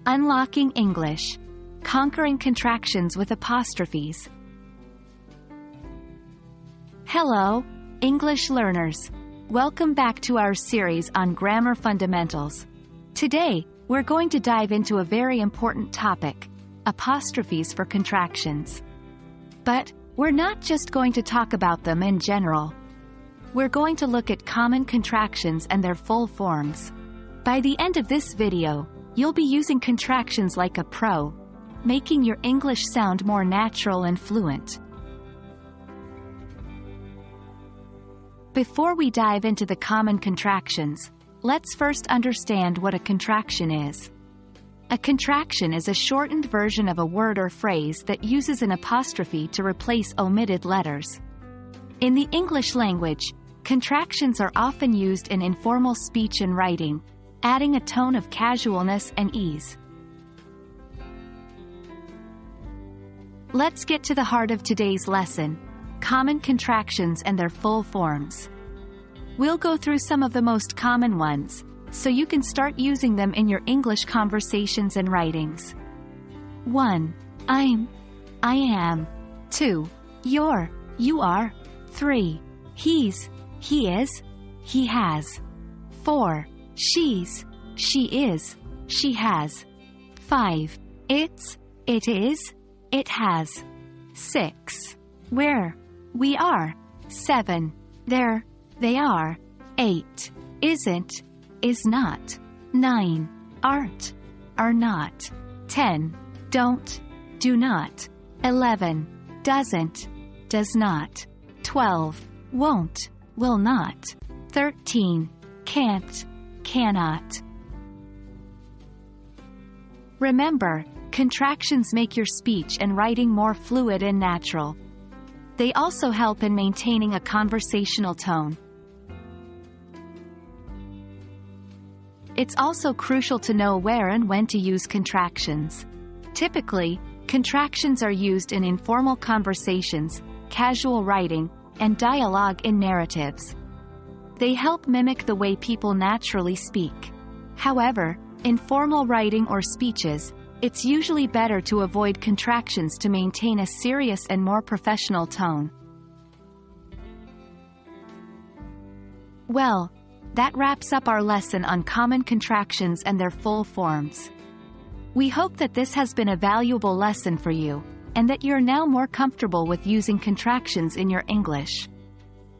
Unlocking English. Conquering contractions with apostrophes. Hello, English learners. Welcome back to our series on grammar fundamentals. Today, we're going to dive into a very important topic, apostrophes for contractions. But we're not just going to talk about them in general. We're going to look at common contractions and their full forms. By the end of this video, you'll be using contractions like a pro, making your English sound more natural and fluent. Before we dive into the common contractions, let's first understand what a contraction is. A contraction is a shortened version of a word or phrase that uses an apostrophe to replace omitted letters. In the English language, contractions are often used in informal speech and writing, adding a tone of casualness and ease. Let's get to the heart of today's lesson, common contractions and their full forms. We'll go through some of the most common ones, so you can start using them in your English conversations and writings. 1. I'm, I am. 2. You're, you are. 3. He's, he is, he has. 4. She's, she is, she has. 5. It's, it is, it has. 6. We're, we are. 7. They're, they are. 8. Isn't, is not. 9. Aren't, are not. 10. Don't, do not. 11. Doesn't, does not. 12. Won't, will not. 13. Can't, cannot. Remember, contractions make your speech and writing more fluid and natural. They also help in maintaining a conversational tone. It's also crucial to know where and when to use contractions. Typically, contractions are used in informal conversations, casual writing, and dialogue in narratives. They help mimic the way people naturally speak. However, in formal writing or speeches, it's usually better to avoid contractions to maintain a serious and more professional tone. Well, that wraps up our lesson on common contractions and their full forms. We hope that this has been a valuable lesson for you, and that you're now more comfortable with using contractions in your English.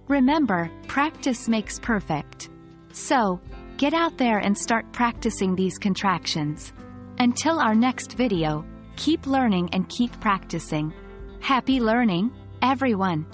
Remember, practice makes perfect. So, get out there and start practicing these contractions. Until our next video, keep learning and keep practicing. Happy learning, everyone!